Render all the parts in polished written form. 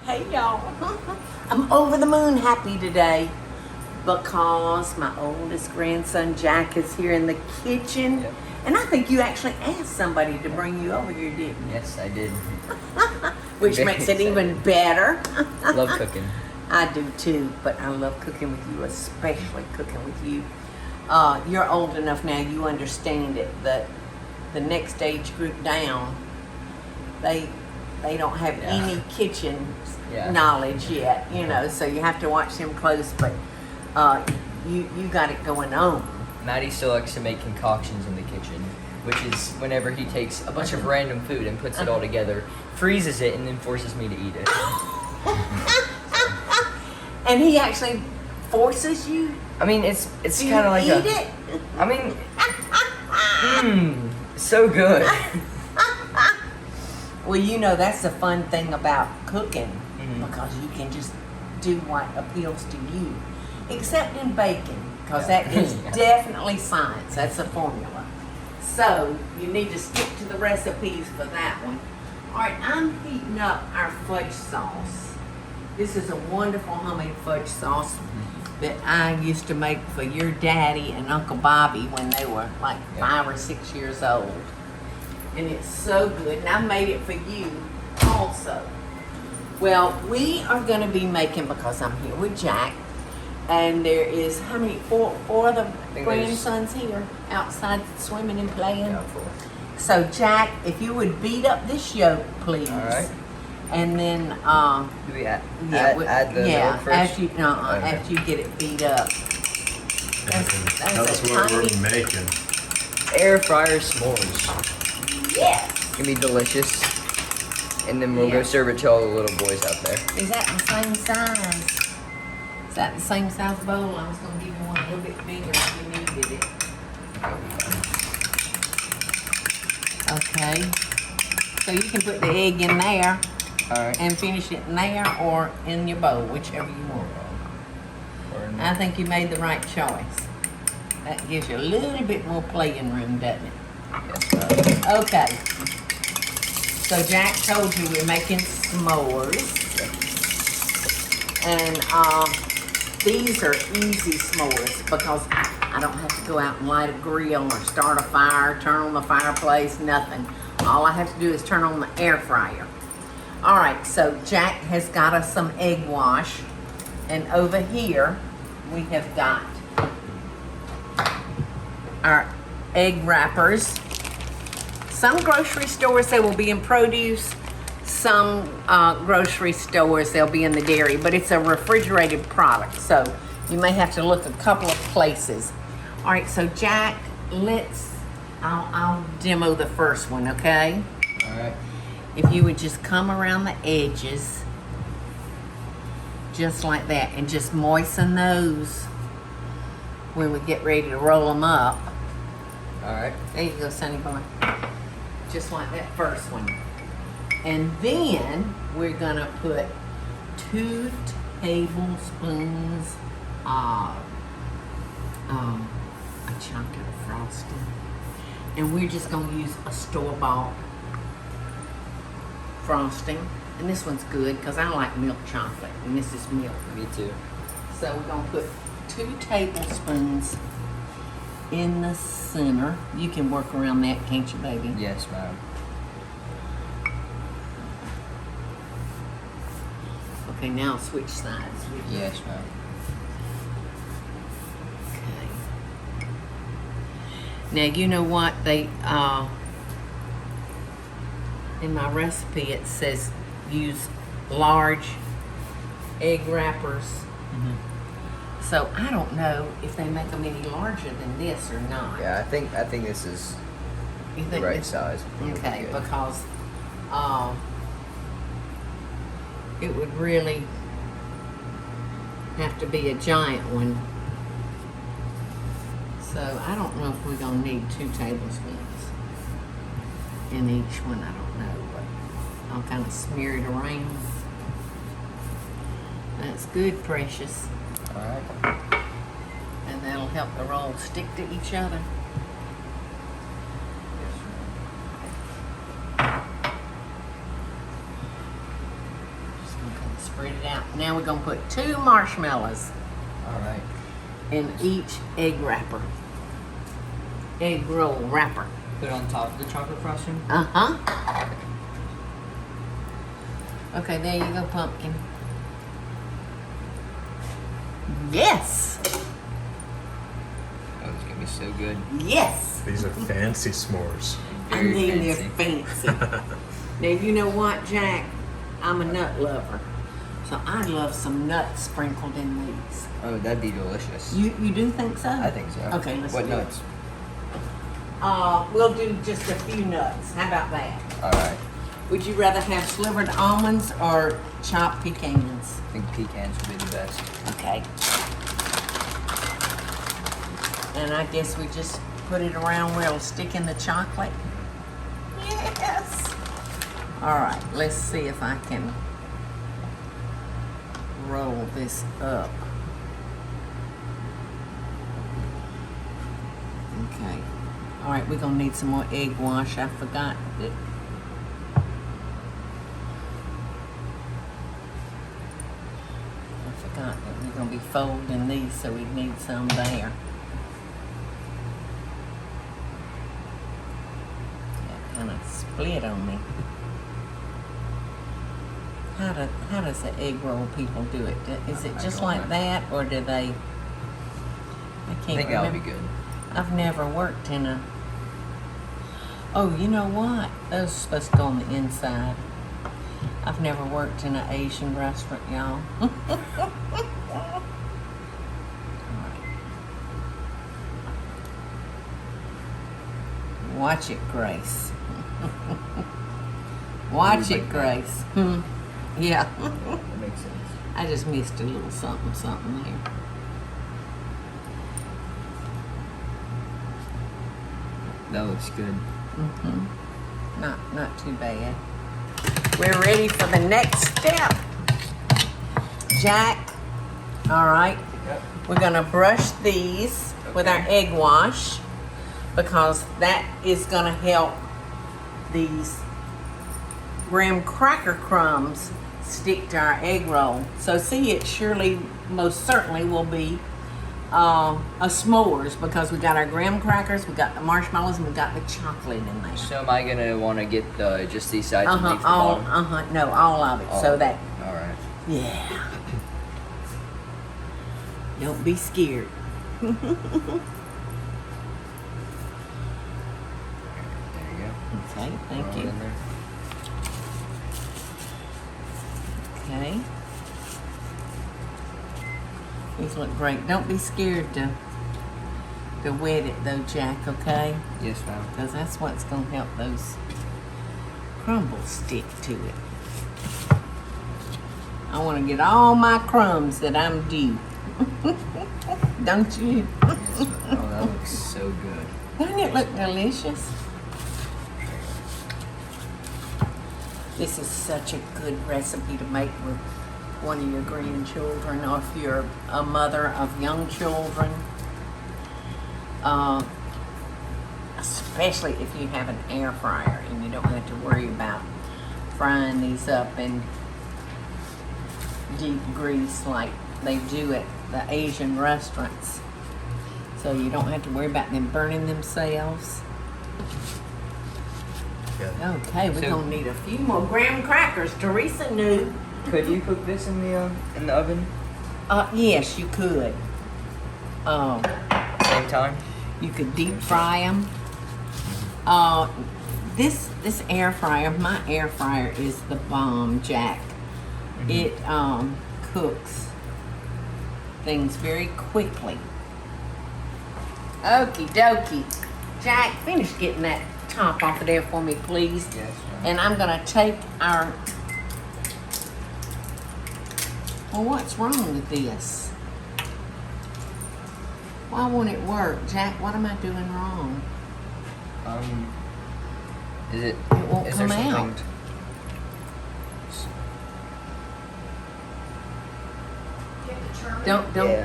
Hey y'all. I'm over the moon happy today because my oldest grandson Jack is here in the kitchen. Yep. And I think you actually asked somebody to bring you over here, didn't you? Yes, I did. Which Very makes it excited. even better. Love cooking. I do too, but I love cooking with you, especially cooking with you. You're old enough now, you understand it, that the next age group down, they don't have Yeah. any kitchen Yeah. knowledge yet, you know, so you have to watch them close, but you got it going on. Maddie still likes to make concoctions in the kitchen, which is whenever he takes a bunch of random food and puts it all together, freezes it, and then forces me to eat it. And he actually forces you I mean, it's to kind of like eat it? I mean, so good. Well, you know, that's the fun thing about cooking, Mhm. because you can just do what appeals to you, except in baking, because Yeah. that is Yeah. definitely science. That's a formula. So you need to stick to the recipes for that one. All right, I'm heating up our fudge sauce. This is a wonderful homemade fudge sauce that I used to make for your daddy and Uncle Bobby when they were like Yeah. 5 or 6 years old. And it's so good, and I made it for you also. Well, we are going to be making, because I'm here with Jack, and there is, how many, four of the think there's- grandsons here outside swimming and playing. Yeah, full. So Jack, if you would beat up this yolk, please. All right. And then, Do we add the yeah, milk first? after you, Okay. after you get it beat up. That's That's a what tiny, we're making. Air fryer s'mores. yes. Gonna be delicious. And then we'll Yeah. go serve it to all the little boys out there. Is that the same size? Is that the same size bowl? I was gonna give you one a little bit bigger if you needed it. Okay. So you can put the egg in there All right. and finish it in there or in your bowl, whichever you want. I think you made the right choice. That gives you a little bit more playing room, doesn't it? Yes, ma'am. Okay. So Jack told you we're making s'mores. And these are easy s'mores because I don't have to go out and light a grill or start a fire, turn on the fireplace, nothing. All I have to do is turn on the air fryer. All right, so Jack has got us some egg wash. And over here, we have got our egg wrappers. Some grocery stores, they will be in produce. Some grocery stores, they'll be in the dairy, but it's a refrigerated product, so you may have to look a couple of places. All right, so Jack, I'll demo the first one, okay? All right. If you would just come around the edges, just like that, and just moisten those when we get ready to roll them up. All right. There you go, Sonny boy. Just like that first one. And then we're gonna put 2 tablespoons of a chocolate frosting. And we're just gonna use a store-bought frosting. And this one's good because I like milk chocolate, and this is milk. Me too. So we're gonna put 2 tablespoons in the center. You can work around that, can't you, baby? Yes, ma'am. Okay, now switch sides. Yes, ma'am. Okay. Now you know what they in my recipe it says use large egg wrappers. Mm-hmm. So I don't know if they make them any larger than this or not. Yeah, I think this is You the think right this- size. It'll be Okay, good. because it would really have to be a giant one. So I don't know if we're gonna need 2 tablespoons in each one. I don't know, but I'll kind of smear it around. That's good, precious. All right. And that'll help the rolls stick to each other. Just gonna kind of spread it out. Now we're gonna put 2 marshmallows All right. in each egg wrapper. Egg roll wrapper. Put it on top of the chocolate frosting. Uh-huh. Okay, there you go, pumpkin. Yes! Oh, it's gonna be so good. Yes! These are fancy s'mores. I Very mean, they're fancy. fancy. Now, you know what, Jack? I'm a nut lover. So I love some nuts sprinkled in these. Oh, that'd be delicious. You do think so? I think so. Okay, let's What do nuts? it. We'll do just a few nuts. How about that? All right. Would you rather have slivered almonds or chopped pecans? I think pecans would be the best. Okay. And I guess we just put it around where it'll stick in the chocolate. Yes. All right, let's see if I can roll this up. Okay. All right, we're gonna need some more egg wash. I forgot that. I forgot that we're gonna be folding these, so we need some there. That kind of split on me. How does the egg roll people do it? Is it just like that, or do they? I I can't think remember. that'll be good. I've never worked in a. Oh, you know what? Those are supposed to go on the inside. I've never worked in an Asian restaurant, y'all. Watch it, Grace. Watch it, Grace. Yeah. That makes sense. I just missed a little something there. That looks good. Not too bad. We're ready for the next step. Jack, all right. Yep. We're gonna brush these with our egg wash because that is gonna help these graham cracker crumbs stick to our egg roll. So see, it surely, most certainly will be a s'mores because we got our graham crackers, we got the marshmallows, and we got the chocolate in there. So am I gonna want to get just these sides and leave the all, bottom? no, all of it. So that, All right. yeah. Don't be scared. There you go. Okay, thank Throw it you. in there. Okay. These look great. Don't be scared to wet it though, Jack, okay? Yes, ma'am. Because that's what's going to help those crumbles stick to it. I want to get all my crumbs that I'm due. Don't you? Yes, ma'am. Oh, that looks so good. Doesn't it look delicious? This is such a good recipe to make with one of your grandchildren, or if you're a mother of young children. Especially if you have an air fryer and you don't have to worry about frying these up in deep grease like they do at the Asian restaurants. So you don't have to worry about them burning themselves. Yeah. Okay, we're So- gonna need a few more graham crackers. Teresa knew. Could you cook this in the oven? Yes, you could. Same time? You could deep fry them. This air fryer, my air fryer is the bomb, Jack. It cooks things very quickly. Okie dokie. Jack, finish getting that top off of there for me, please. Yes, ma'am. And I'm gonna take our. Well, what's wrong with this? Why won't it work, Jack? What am I doing wrong? Is it? It won't Is there come something? out.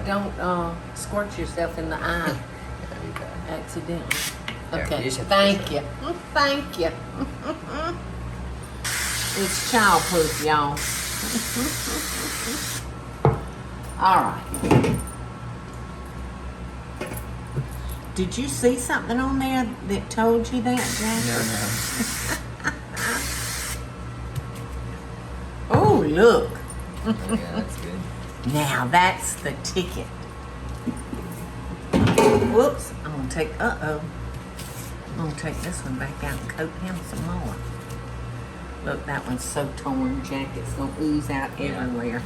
Don't squirt yourself in the eye accidentally. There, Okay, you just have to thank push you. Thank you. It's childproof, y'all. All right. Did you see something on there that told you that, Jack? No. Oh, look. Oh, yeah, that's good. Now that's the ticket. Whoops. I'm gonna take, I'm gonna take this one back out and coat him some more. Look, that one's so torn, Jack. It's gonna ooze out everywhere.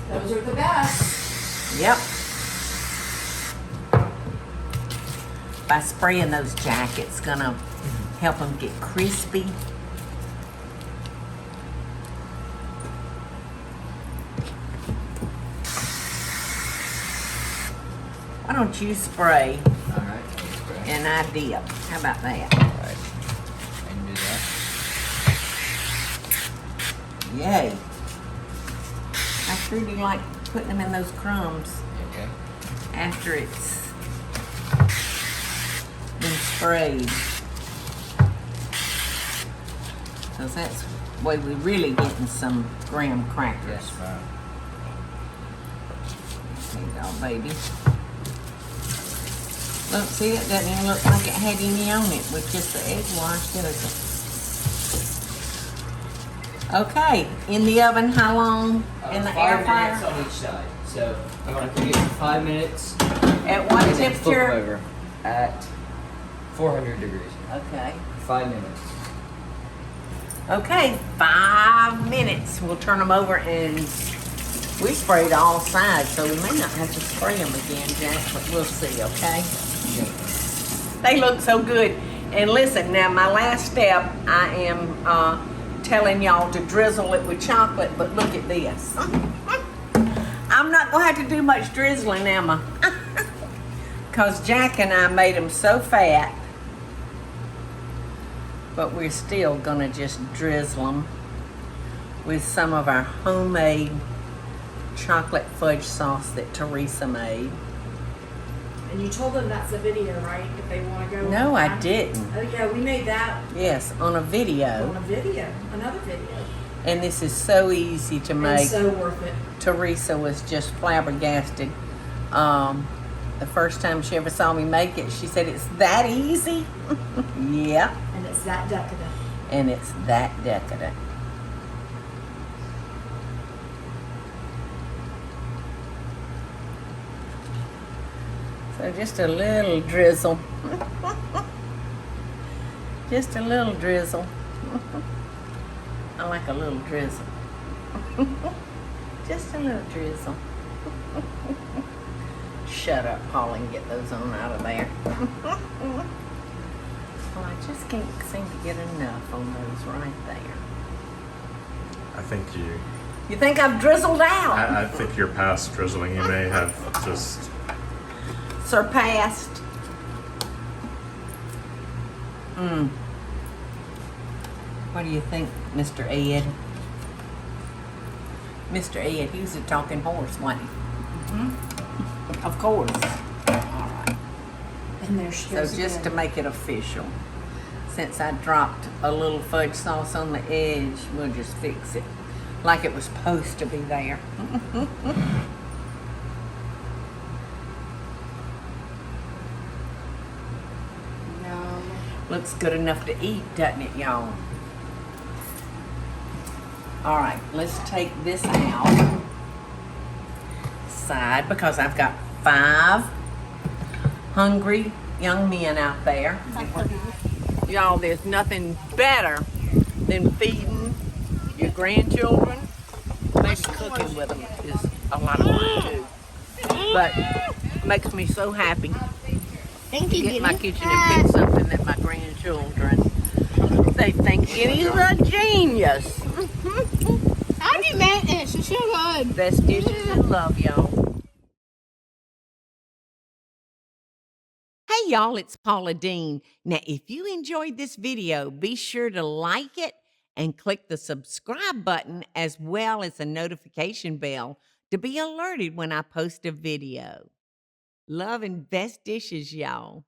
Those are the best. Yep. By spraying those, Jack, it's gonna help them get crispy. Why don't you spray All right. Let's spray. and I dip? How about that? All right. I can do that. Yay. I truly like putting them in those crumbs Okay. after it's been sprayed. Because that's the way we're really getting some graham crackers. Yes. Right. There you go, baby. Look, see, it doesn't even look like it had any on it with just the egg wash, does it? Okay, in the oven, how long? In the air 5 fryer? minutes on each side. So I'm gonna cook it for 5 minutes. At what and then flip 'em temperature? over at 400 degrees. Okay. 5 minutes. Okay, 5 minutes. We'll turn them over and we sprayed all sides, so we may not have to spray them again, Jack, but we'll see, okay? Yep. They look so good. And listen, now my last step, I am telling y'all to drizzle it with chocolate, but look at this. I'm not gonna have to do much drizzling, am I? Because Jack and I made them so fat, but we're still gonna just drizzle them with some of our homemade chocolate fudge sauce that Teresa made. And you told them that's a video, right? If they want to go. No, I online? didn't. Oh yeah, we made that Yes, on a video. on a video, another video, And this is so easy to and make. so worth it. Teresa was just flabbergasted. The first time she ever saw me make it, she said, "It's that easy?" Yeah, And it's that decadent. and it's that decadent. So just a little drizzle. Just a little drizzle. I like a little drizzle. Just a little drizzle. Shut up, Paula, and get those on out of there. Well, I just can't seem to get enough on those right there. I think You think I've drizzled out? I think you're past drizzling. You may have just. Surpassed. What do you think, Mr. Ed? Mr. Ed, he was a talking horse, wasn't he? Mm-hmm. Of course. All right. And there's So just to make it official, since I dropped a little fudge sauce on the edge, we'll just fix it like it was supposed to be there. Looks good enough to eat, doesn't it, y'all? All right, let's take this out side because I've got 5 hungry young men out there. Y'all, there's nothing better than feeding your grandchildren. Maybe cooking with them is a lot of fun too. But makes me so happy Thank to you, get in my Giddy. kitchen and pick something that my grandchildren, they think Giddy's a genius. How do you make this? It's so good. Best dishes in love, y'all. Hey y'all, it's Paula Deen. Now, if you enjoyed this video, be sure to like it and click the subscribe button as well as the notification bell to be alerted when I post a video. Love and best dishes, y'all.